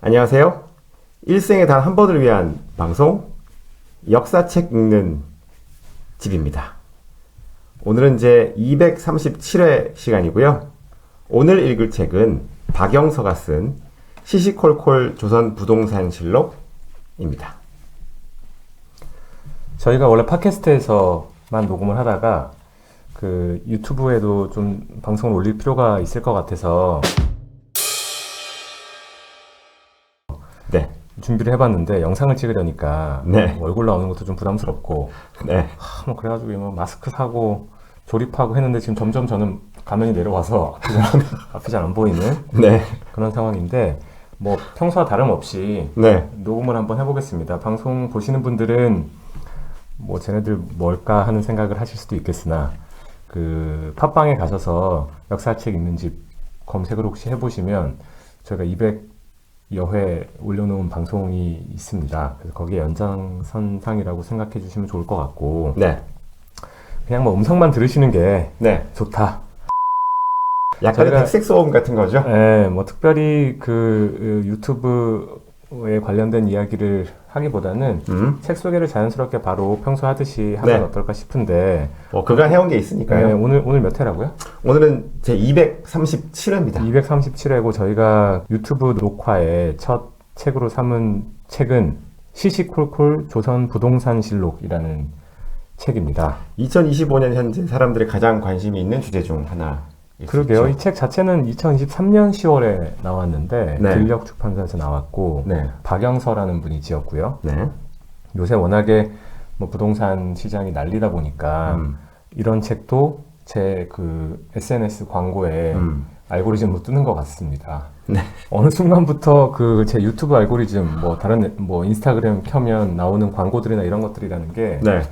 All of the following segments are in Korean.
안녕하세요. 일생에 단 한 번을 위한 방송 역사책 읽는 집입니다. 오늘은 제 237회 시간이고요. 오늘 읽을 책은 박영서가 쓴 시시콜콜 조선 부동산실록입니다. 저희가 원래 팟캐스트에서만 녹음을 하다가 그 유튜브에도 좀 방송을 올릴 필요가 있을 것 같아서 네. 준비를 해봤는데 영상을 찍으려니까 네. 얼굴 나오는 것도 좀 부담스럽고 네. 그래가지고 뭐 마스크 사고 조립하고 했는데 지금 점점 저는 가면이 내려와서 앞이 잘 안 보이는 네. 그런 상황인데 뭐 평소와 다름없이 네. 녹음을 한번 해보겠습니다. 방송 보시는 분들은 뭐 쟤네들 뭘까 하는 생각을 하실 수도 있겠으나 그 팟빵에 가셔서 역사책 읽는 집 검색을 혹시 해보시면 저희가 200여 회 올려놓은 방송이 있습니다. 그래서 거기에 연장선상이라고 생각해 주시면 좋을 것 같고 네. 그냥 뭐 음성만 들으시는 게 네. 좋다. 약간의 백색 소음 같은 거죠? 네, 뭐 특별히 그 유튜브에 관련된 이야기를 하기보다는 책 소개를 자연스럽게 바로 평소 하듯이 하면 네. 어떨까 싶은데 그간 해온 게 있으니까요. 네, 오늘 몇 회라고요? 오늘은 제 237회입니다. 237회고 저희가 유튜브 녹화의 첫 책으로 삼은 책은 시시콜콜 조선 부동산실록이라는 책입니다. 2025년 현재 사람들이 가장 관심이 있는 주제 중 하나. 그러게요. 이 책 자체는 2023년 10월에 나왔는데 네. 길력 출판사에서 나왔고 네. 박영서라는 분이 지었고요. 네. 요새 워낙에 뭐 부동산 시장이 난리다 보니까 이런 책도 제 그 SNS 광고에 알고리즘으로 뜨는 것 같습니다. 네. 어느 순간부터 그 제 유튜브 알고리즘 뭐 다른 뭐 인스타그램 켜면 나오는 광고들이나 이런 것들이라는 게 네.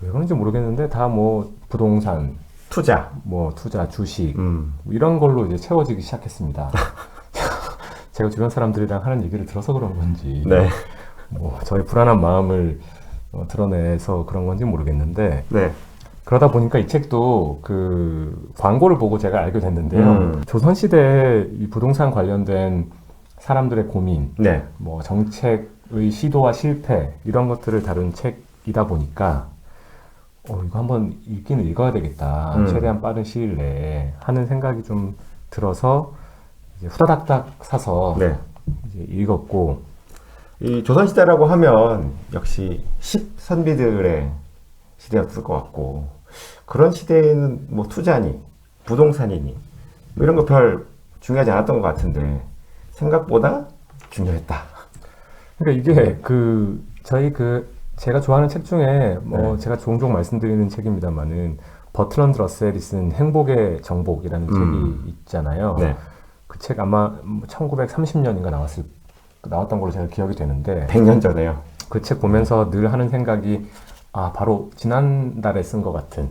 왜 그런지 모르겠는데 다 뭐 부동산 투자. 뭐 투자, 주식 이런 걸로 이제 채워지기 시작했습니다. 제가 주변 사람들이랑 하는 얘기를 들어서 그런 건지, 네. 뭐 저의 불안한 마음을 드러내서 그런 건지 모르겠는데, 네. 그러다 보니까 이 책도 그 광고를 보고 제가 알게 됐는데요. 조선시대에 이 부동산 관련된 사람들의 고민, 네. 뭐 정책의 시도와 실패 이런 것들을 다룬 책이다 보니까 이거 한번 읽기는 읽어야 되겠다. 최대한 빠른 시일 내에 하는 생각이 좀 들어서 이제 후다닥닥 사서 네. 이제 읽었고 이 조선시대라고 하면 역시 십선비들의 시대였을 것 같고 그런 시대에는 뭐 투자니 부동산이니 뭐 이런 거 별 중요하지 않았던 것 같은데 생각보다 중요했다. 그러니까 이게 그 저희 그 제가 좋아하는 책 중에 뭐 네. 제가 종종 말씀드리는 책입니다만은 버트런드 러셀이 쓴 행복의 정복이라는 책이 있잖아요. 네. 그 책 아마 1930년인가 나왔던 걸로 제가 기억이 되는데 100년 전에요. 그 책 보면서 늘 하는 생각이 바로 지난달에 쓴 것 같은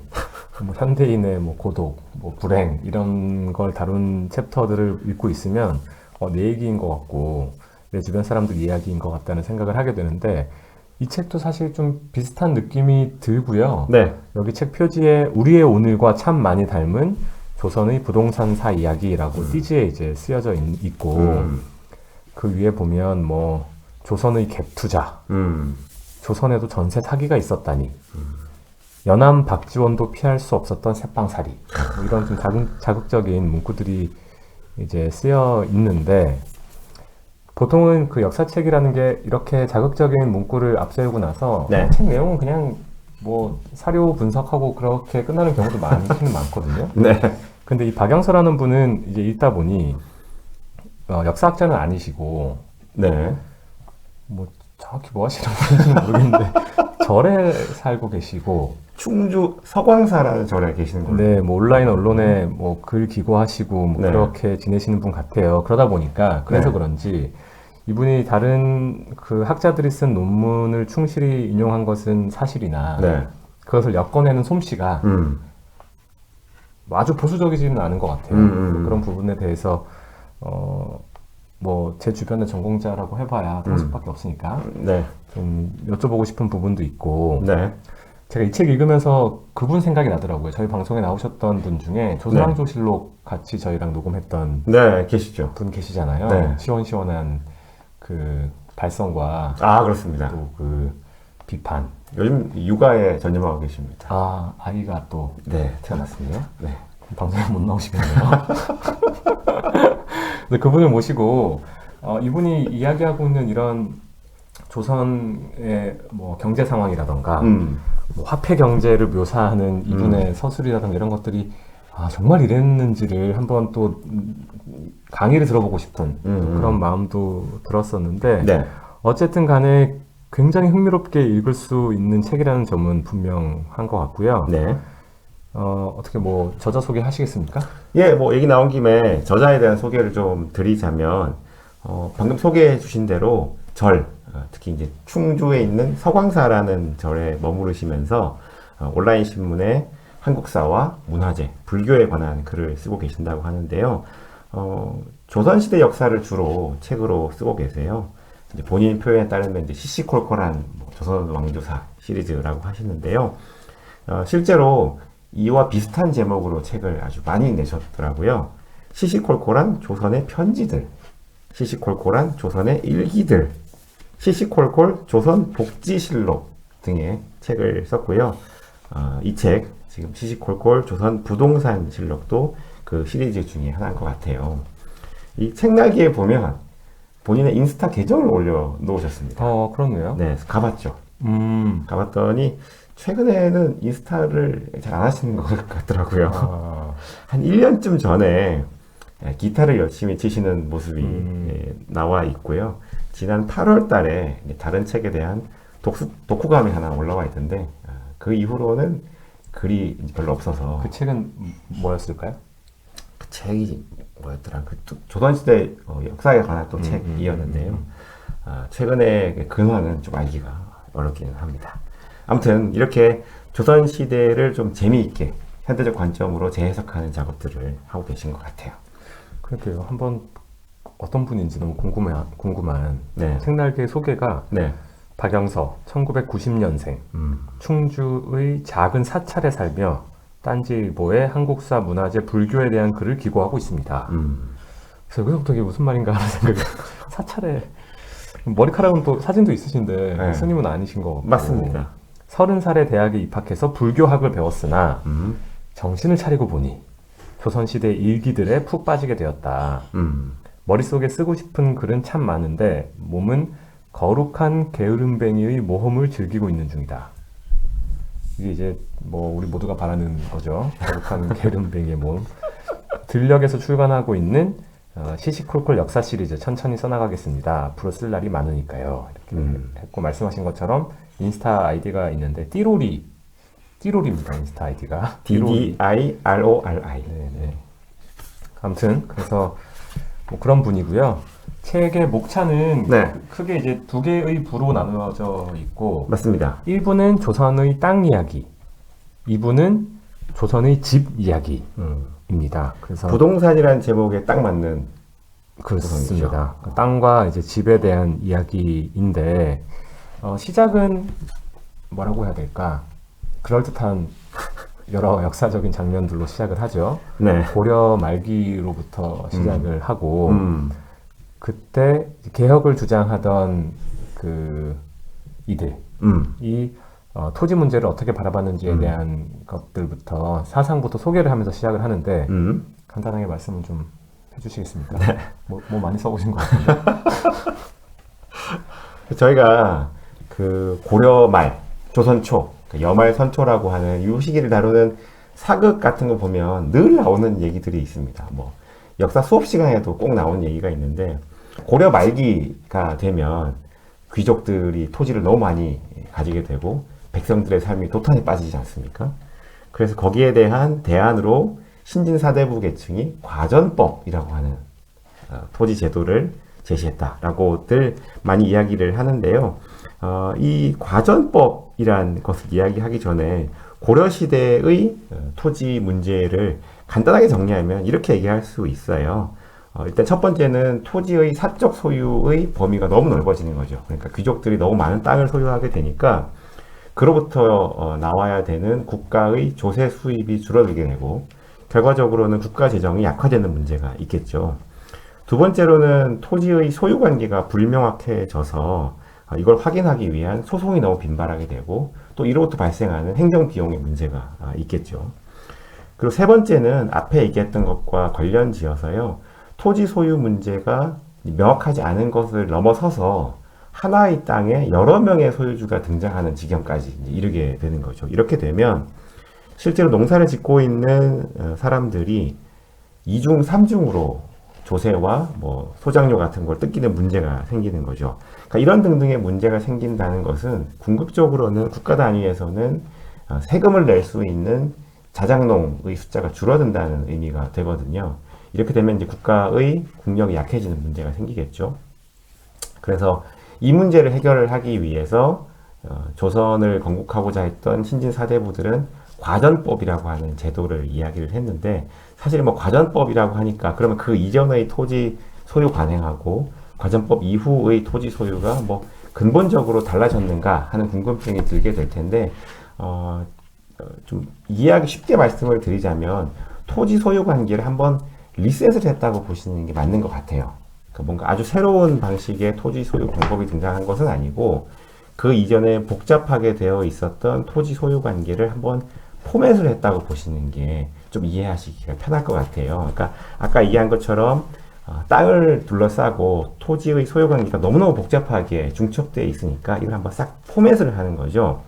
뭐 현대인의 뭐 고독, 뭐 불행 이런 걸 다룬 챕터들을 읽고 있으면 내 얘기인 것 같고 내 주변 사람들 이야기인 것 같다는 생각을 하게 되는데 이 책도 사실 좀 비슷한 느낌이 들고요. 네. 여기 책 표지에 우리의 오늘과 참 많이 닮은 조선의 부동산사 이야기라고 띠지에 이제 쓰여져 있고 그 위에 보면 뭐 조선의 갭 투자, 조선에도 전세 사기가 있었다니, 연암 박지원도 피할 수 없었던 새빵살이 뭐 이런 좀 자극적인 문구들이 이제 쓰여 있는데. 보통은 그 역사책이라는 게 이렇게 자극적인 문구를 앞세우고 나서 네. 책 내용은 그냥 뭐 사료 분석하고 그렇게 끝나는 경우도 많거든요. 네. 근데 이 박영서라는 분은 이제 읽다 보니 역사학자는 아니시고 네. 뭐 정확히 뭐 하시는 분인지는 모르겠는데 절에 살고 계시고 충주 서광사라는 절에 계시는 걸로. 네, 뭐 온라인 언론에 뭐 글 기고하시고 뭐 네. 그렇게 지내시는 분 같아요. 그러다 보니까 그래서 네. 그런지 이분이 다른 그 학자들이 쓴 논문을 충실히 인용한 것은 사실이나 네. 그것을 엮어내는 솜씨가 아주 보수적이지는 않은 것 같아요. 그런 부분에 대해서 뭐 제 주변의 전공자라고 해봐야 당숙밖에 없으니까 네. 좀 여쭤보고 싶은 부분도 있고 네. 제가 이 책 읽으면서 그분 생각이 나더라고요. 저희 방송에 나오셨던 분 중에 조선왕조실록 같이 저희랑 녹음했던 네. 계시죠. 분 계시잖아요. 네. 시원시원한 그 발성과 아, 그렇습니다. 또 그 비판. 요즘 육아에 전념하고 계십니다. 아, 아이가 또 네, 태어났군요. 네. 방송에 못 나오시겠네요. 근데 그분을 모시고 이분이 이야기하고 있는 이런 조선의 뭐 경제 상황이라던가 뭐 화폐 경제를 묘사하는 이분의 서술이라던가 이런 것들이 정말 이랬는지를 한번 또 강의를 들어보고 싶은 그런 마음도 들었었는데 네. 어쨌든 간에 굉장히 흥미롭게 읽을 수 있는 책이라는 점은 분명한 것 같고요. 네. 어떻게 뭐 저자 소개하시겠습니까? 예, 뭐 얘기 나온 김에 저자에 대한 소개를 좀 드리자면 방금 소개해 주신 대로 특히 이제 충주에 있는 서광사라는 절에 머무르시면서 온라인 신문에 한국사와 문화재, 불교에 관한 글을 쓰고 계신다고 하는데요. 조선시대 역사를 주로 책으로 쓰고 계세요. 이제 본인 표현에 따르면 이제 시시콜콜한 조선 왕조사 시리즈라고 하시는데요. 실제로 이와 비슷한 제목으로 책을 아주 많이 내셨더라고요. 시시콜콜한 조선의 편지들, 시시콜콜한 조선의 일기들, 시시콜콜 조선 복지실록 등의 책을 썼고요. 이 책, 지금 시시콜콜 조선 부동산 실록도 그 시리즈 중에 하나인 것 같아요. 이 책날개에 보면 본인의 인스타 계정을 올려 놓으셨습니다. 그렇네요. 네, 가봤죠. 가봤더니 최근에는 인스타를 잘 안 하시는 것 같더라고요. 한 1년쯤 전에 기타를 열심히 치시는 모습이 나와 있고요. 지난 8월 달에 다른 책에 대한 독후감이 하나 올라와 있던데 그 이후로는 글이 별로 없어서. 그 책은 뭐였을까요? 그 책이 뭐였더라? 그 조선시대 역사에 관한 또 책이었는데요. 최근에 근황은 좀 알기가 어렵기는 합니다. 아무튼 이렇게 조선시대를 좀 재미있게 현대적 관점으로 재해석하는 작업들을 하고 계신 것 같아요. 그러게요. 한번 어떤 분인지 너무 궁금한 네. 책날개 소개가 네. 박영서 1990년생 충주의 작은 사찰에 살며 딴지일보에 한국사 문화재 불교에 대한 글을 기고하고 있습니다. 그래서 여기서부터 이게 무슨 말인가 하는 생각이 사찰에 머리카락은 또 사진도 있으신데 네. 스님은 아니신 것 같고 맞습니다. 30살에 대학에 입학해서 불교학을 배웠으나 정신을 차리고 보니 조선시대 일기들에 푹 빠지게 되었다. 머릿속에 쓰고 싶은 글은 참 많은데 몸은 거룩한 게으름뱅이의 모험을 즐기고 있는 중이다. 이게 이제 뭐 우리 모두가 바라는 거죠. 거룩한 게으름뱅이의 모험. 들녘에서 출간하고 있는 시시콜콜 역사 시리즈 천천히 써나가겠습니다. 앞으로 쓸 날이 많으니까요. 이렇게 했고 말씀하신 것처럼 인스타 아이디가 있는데 띠로리입니다. 인스타 아이디가 DDIRORI. 네네. 아무튼 그래서 뭐 그런 분이고요. 책의 목차는 네. 크게 이제 두 개의 부로 나누어져 있고 맞습니다. 1부는 조선의 땅 이야기, 2부는 조선의 집 이야기입니다. 그래서 부동산이라는 제목에 딱 맞는 그렇습니다. 땅과 이제 집에 대한 이야기인데 시작은 뭐라고 해야 될까? 그럴듯한 여러 역사적인 장면들로 시작을 하죠. 네. 고려 말기로부터 시작을 하고 그때 개혁을 주장하던 그 이들이 토지 문제를 어떻게 바라봤는지에 대한 것들부터 사상부터 소개를 하면서 시작을 하는데 간단하게 말씀을 좀 해주시겠습니까? 네. 뭐 많이 써보신 것 같은데. 저희가 그 고려 말, 조선 초, 여말 선초라고 하는 이 시기를 다루는 사극 같은 거 보면 늘 나오는 얘기들이 있습니다. 뭐 역사 수업 시간에도 꼭 나오는 얘기가 있는데 고려 말기가 되면 귀족들이 토지를 너무 많이 가지게 되고 백성들의 삶이 도탄에 빠지지 않습니까? 그래서 거기에 대한 대안으로 신진사대부 계층이 과전법이라고 하는 토지 제도를 제시했다라고들 많이 이야기를 하는데요. 이 과전법이란 것을 이야기하기 전에 고려시대의 토지 문제를 간단하게 정리하면 이렇게 얘기할 수 있어요. 일단 첫 번째는 토지의 사적 소유의 범위가 너무 넓어지는 거죠. 그러니까 귀족들이 너무 많은 땅을 소유하게 되니까 그로부터 나와야 되는 국가의 조세 수입이 줄어들게 되고 결과적으로는 국가 재정이 약화되는 문제가 있겠죠. 두 번째로는 토지의 소유 관계가 불명확해져서 이걸 확인하기 위한 소송이 너무 빈발하게 되고 또 이로부터 발생하는 행정 비용의 문제가 있겠죠. 그리고 세 번째는 앞에 얘기했던 것과 관련 지어서요. 토지 소유 문제가 명확하지 않은 것을 넘어서서 하나의 땅에 여러 명의 소유주가 등장하는 지경까지 이르게 되는 거죠. 이렇게 되면 실제로 농사를 짓고 있는 사람들이 이중, 삼중으로 조세와 뭐 소장료 같은 걸 뜯기는 문제가 생기는 거죠. 그러니까 이런 등등의 문제가 생긴다는 것은 궁극적으로는 국가 단위에서는 세금을 낼 수 있는 자작농의 숫자가 줄어든다는 의미가 되거든요. 이렇게 되면 이제 국가의 국력이 약해지는 문제가 생기겠죠. 그래서 이 문제를 해결을 하기 위해서 조선을 건국하고자 했던 신진 사대부들은 과전법이라고 하는 제도를 이야기를 했는데 사실 뭐 과전법이라고 하니까 그러면 그 이전의 토지 소유 관행하고 과전법 이후의 토지 소유가 뭐 근본적으로 달라졌는가 하는 궁금증이 들게 될 텐데 좀 이해하기 쉽게 말씀을 드리자면 토지 소유 관계를 한번 리셋을 했다고 보시는 게 맞는 것 같아요. 그러니까 뭔가 아주 새로운 방식의 토지 소유 방법이 등장한 것은 아니고 그 이전에 복잡하게 되어 있었던 토지 소유 관계를 한번 포맷을 했다고 보시는 게 좀 이해하시기가 편할 것 같아요. 그러니까 아까 얘기한 것처럼 땅을 둘러싸고 토지의 소유 관계가 너무너무 복잡하게 중첩되어 있으니까 이걸 한번 싹 포맷을 하는 거죠.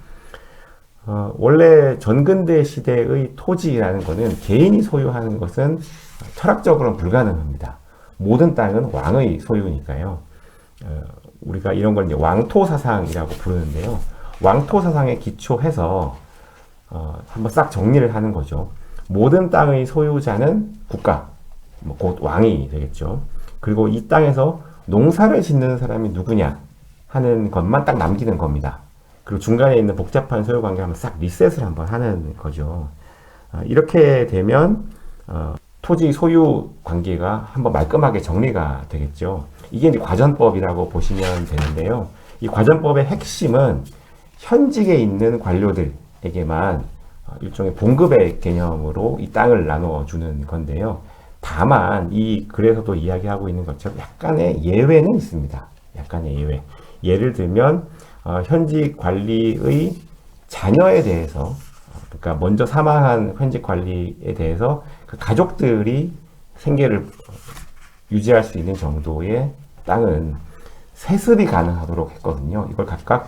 원래 전근대 시대의 토지라는 것은 개인이 소유하는 것은 철학적으로는 불가능합니다. 모든 땅은 왕의 소유니까요. 우리가 이런 걸 이제 왕토 사상이라고 부르는데요. 왕토 사상에 기초해서 한번 싹 정리를 하는 거죠. 모든 땅의 소유자는 국가, 곧 왕이 되겠죠. 그리고 이 땅에서 농사를 짓는 사람이 누구냐 하는 것만 딱 남기는 겁니다. 그리고 중간에 있는 복잡한 소유 관계를 한번 싹 리셋을 한번 하는 거죠. 이렇게 되면 토지 소유 관계가 한번 말끔하게 정리가 되겠죠. 이게 이제 과전법이라고 보시면 되는데요. 이 과전법의 핵심은 현직에 있는 관료들에게만 일종의 봉급의 개념으로 이 땅을 나눠주는 건데요. 다만 이 글에서도 이야기하고 있는 것처럼 약간의 예외는 있습니다. 약간의 예외. 예를 들면 현직 관리의 자녀에 대해서 그러니까 먼저 사망한 현직 관리에 대해서 그 가족들이 생계를 유지할 수 있는 정도의 땅은 세습이 가능하도록 했거든요. 이걸 각각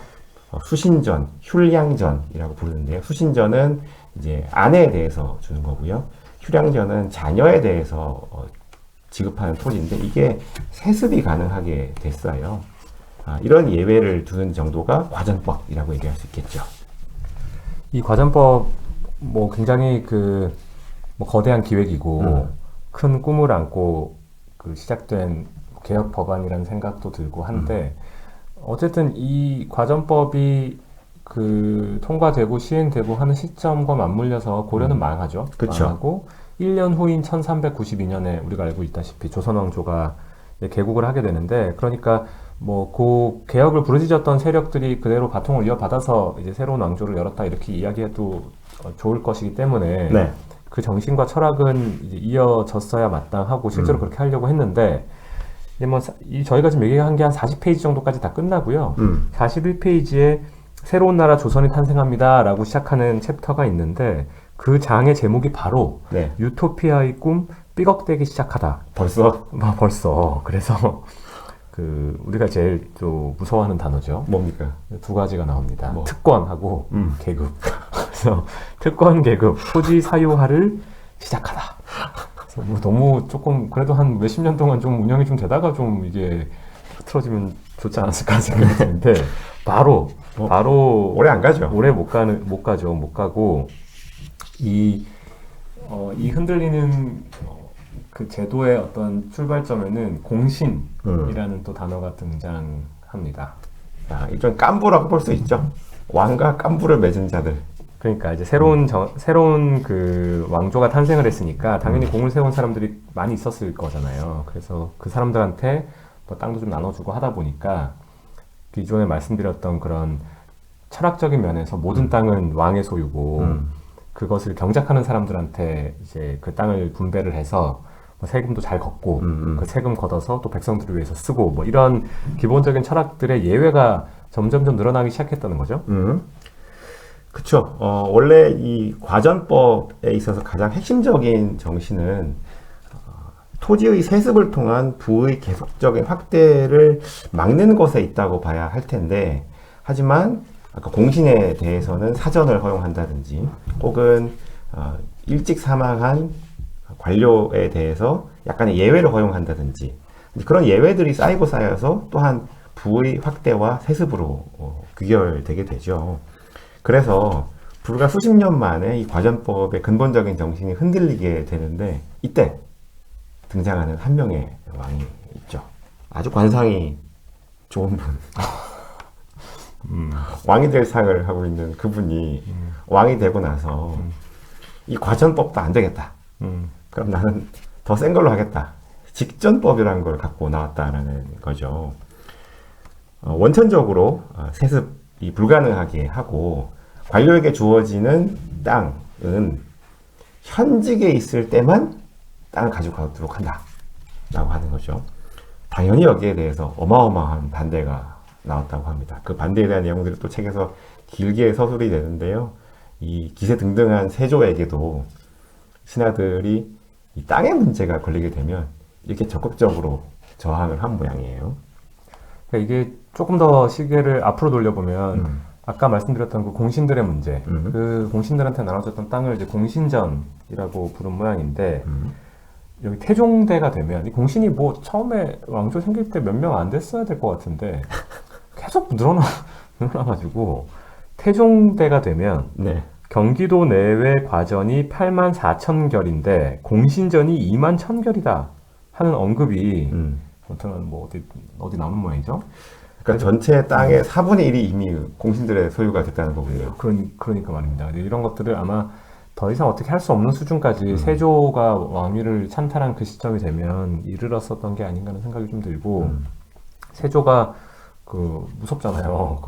수신전, 휼량전이라고 부르는데요. 수신전은 이제 아내에 대해서 주는 거고요. 휼량전은 자녀에 대해서 지급하는 토지인데 이게 세습이 가능하게 됐어요. 이런 예외를 두는 정도가 과전법이라고 얘기할 수 있겠죠. 이 과전법 뭐 굉장히 뭐 거대한 기획이고 큰 꿈을 안고 시작된 개혁 법안이라는 생각도 들고 한데 어쨌든 이 과전법이 통과되고 시행되고 하는 시점과 맞물려서 고려는 망하죠. 그쵸. 망하고 1년 후인 1392년에 우리가 알고 있다시피 조선 왕조가 개국을 하게 되는데 그러니까 뭐 그 개혁을 부르짖었던 세력들이 그대로 바통을 이어받아서 이제 새로운 왕조를 열었다 이렇게 이야기해도 좋을 것이기 때문에 네. 그 정신과 철학은 이제 이어졌어야 마땅하고 실제로 그렇게 하려고 했는데 이제 뭐 저희가 지금 얘기한 게 한 40페이지 정도까지 다 끝나고요. 41페이지에 새로운 나라 조선이 탄생합니다라고 시작하는 챕터가 있는데 그 장의 제목이 바로 네. 유토피아의 꿈 삐걱대기 시작하다. 벌써 벌써 그래서 우리가 제일 좀 무서워하는 단어죠. 뭡니까? 두 가지가 나옵니다. 뭐? 특권하고 계급. 그래서 특권 계급 토지 사유화를 시작하다. 그래서 뭐 너무 조금 그래도 한 몇십 년 동안 좀 운영이 좀 되다가 좀 이게 흐트러지면 좋지 않았을까 생각이 드는데 바로 오래 안 가죠. 오래 못 가죠. 못 가고 이 흔들리는 그 제도의 어떤 출발점에는 공신이라는 또 단어가 등장합니다. 일종 깐부라고 볼 수 있죠. 왕과 깐부를 맺은 자들. 그러니까 이제 새로운 그 왕조가 탄생을 했으니까 당연히 공을 세운 사람들이 많이 있었을 거잖아요. 그래서 그 사람들한테 뭐 땅도 좀 나눠주고 하다 보니까 기존에 말씀드렸던 그런 철학적인 면에서 모든 땅은 왕의 소유고 그것을 경작하는 사람들한테 이제 그 땅을 분배를 해서 뭐 세금도 잘 걷고 그 세금 걷어서 또 백성들을 위해서 쓰고 뭐 이런 기본적인 철학들의 예외가 점점점 늘어나기 시작했다는 거죠. 그쵸. 원래 이 과전법에 있어서 가장 핵심적인 정신은 토지의 세습을 통한 부의 계속적인 확대를 막는 것에 있다고 봐야 할 텐데, 하지만 아까 공신에 대해서는 사전을 허용한다든지 혹은 일찍 사망한 관료에 대해서 약간의 예외를 허용한다든지 그런 예외들이 쌓이고 쌓여서 또한 부의 확대와 세습으로 귀결되게 되죠. 그래서 불과 수십 년 만에 이 과전법의 근본적인 정신이 흔들리게 되는데, 이때 등장하는 한 명의 왕이 있죠. 아주 관상이 좋은 분. 왕이 될 상을 하고 있는 그분이 왕이 되고 나서 이 과전법도 안 되겠다. 그럼 나는 더 센 걸로 하겠다. 직전법이라는 걸 갖고 나왔다라는 거죠. 원천적으로 세습이 불가능하게 하고 관료에게 주어지는 땅은 현직에 있을 때만 땅을 가지고 가도록 한다 라고 하는 거죠. 당연히 여기에 대해서 어마어마한 반대가 나왔다고 합니다. 그 반대에 대한 내용들이 또 책에서 길게 서술이 되는데요. 이 기세등등한 세조에게도 신하들이 이 땅의 문제가 걸리게 되면 이렇게 적극적으로 저항을 한 모양이에요. 그러니까 이게 조금 더 시계를 앞으로 돌려보면 아까 말씀드렸던 그 공신들의 문제, 그 공신들한테 나눠졌던 땅을 이제 공신전이라고 부른 모양인데 여기 태종대가 되면 이 공신이 뭐 처음에 왕조 생길 때 몇 명 안 됐어야 될 것 같은데 계속 늘어나가지고 태종대가 되면 네. 경기도 내외 과전이 8만 4천 결인데 공신전이 2만 1천 결이다 하는 언급이 아무튼 뭐 어디 남은 모양이죠? 그러니까 전체 땅의 4분의 1이 이미 공신들의 소유가 됐다는 거고요. 그러니까 말입니다. 이런 것들을 아마 더 이상 어떻게 할 수 없는 수준까지 세조가 왕위를 찬탈한 그 시점이 되면 이르렀었던 게 아닌가 하는 생각이 좀 들고 세조가 그 무섭잖아요.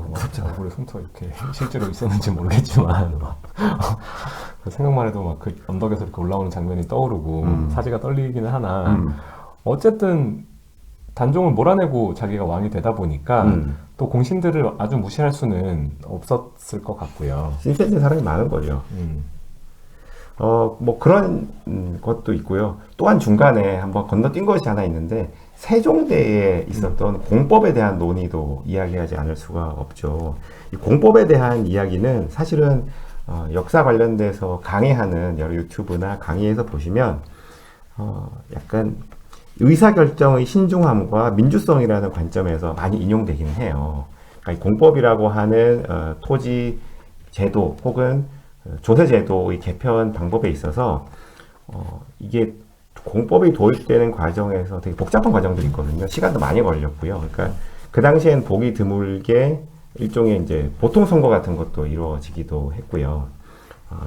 얼굴에 흉터 이렇게 실제로 있었는지 모르겠지만 그 생각만 해도 막 그 언덕에서 이렇게 올라오는 장면이 떠오르고 사지가 떨리기는 하나 어쨌든 단종을 몰아내고 자기가 왕이 되다 보니까 또 공신들을 아주 무시할 수는 없었을 것 같고요. 신세진 사람이 많은 거죠. 뭐 그런 것도 있고요. 또한 중간에 한번 건너뛴 것이 하나 있는데 세종대에 있었던 공법에 대한 논의도 이야기하지 않을 수가 없죠. 이 공법에 대한 이야기는 사실은 역사 관련돼서 강의하는 여러 유튜브나 강의에서 보시면 약간 의사결정의 신중함과 민주성이라는 관점에서 많이 인용되기는 해요. 그러니까 이 공법이라고 하는 토지 제도 혹은 조세제도의 개편 방법에 있어서 이게 공법이 도입되는 과정에서 되게 복잡한 과정들이 있거든요. 시간도 많이 걸렸고요. 그러니까 그 당시엔 보기 드물게 일종의 이제 보통 선거 같은 것도 이루어지기도 했고요.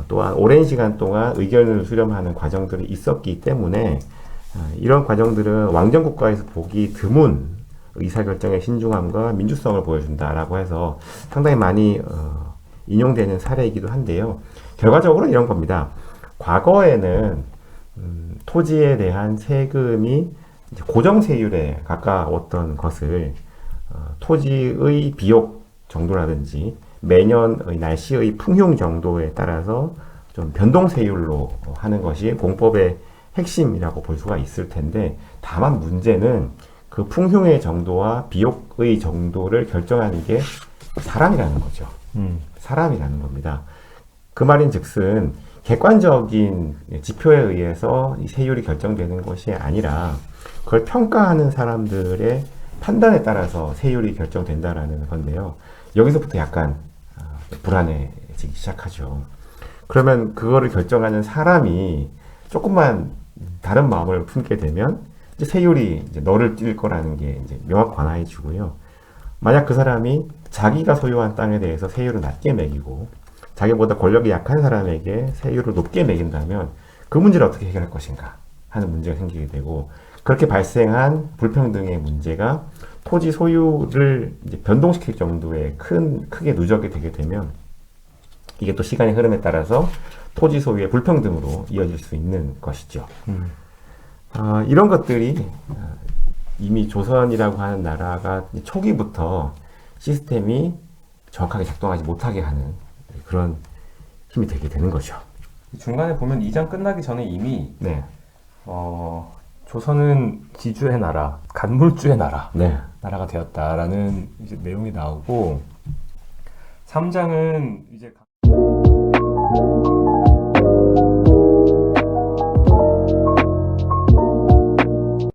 또한 오랜 시간 동안 의견을 수렴하는 과정들이 있었기 때문에 이런 과정들은 왕정 국가에서 보기 드문 의사결정의 신중함과 민주성을 보여준다라고 해서 상당히 많이 인용되는 사례이기도 한데요. 결과적으로는 이런 겁니다. 과거에는 토지에 대한 세금이 이제 고정세율에 가까웠던 것을 토지의 비옥 정도라든지 매년의 날씨의 풍흉 정도에 따라서 좀 변동세율로 하는 것이 공법의 핵심이라고 볼 수가 있을 텐데, 다만 문제는 그 풍흉의 정도와 비옥의 정도를 결정하는 게 사람이라는 거죠. 사람이라는 겁니다. 그 말인 즉슨 객관적인 지표에 의해서 이 세율이 결정되는 것이 아니라 그걸 평가하는 사람들의 판단에 따라서 세율이 결정된다라는 건데요. 여기서부터 약간 불안해지기 시작하죠. 그러면 그거를 결정하는 사람이 조금만 다른 마음을 품게 되면 이제 세율이 이제 너를 뛸 거라는 게 이제 명확관화해지고요. 만약 그 사람이 자기가 소유한 땅에 대해서 세율을 낮게 매기고 자기보다 권력이 약한 사람에게 세율을 높게 매긴다면 그 문제를 어떻게 해결할 것인가 하는 문제가 생기게 되고, 그렇게 발생한 불평등의 문제가 토지 소유를 이제 변동시킬 정도의 크게 누적이 되게 되면 이게 또 시간의 흐름에 따라서 토지 소유의 불평등으로 이어질 수 있는 것이죠. 이런 것들이 이미 조선이라고 하는 나라가 초기부터 시스템이 정확하게 작동하지 못하게 하는 그런 힘이 되게 되는 거죠. 중간에 보면 2장 끝나기 전에 이미 네. 조선은 기주의 나라, 간물주의 나라, 네. 나라가 되었다라는 이제 내용이 나오고 3장은 이제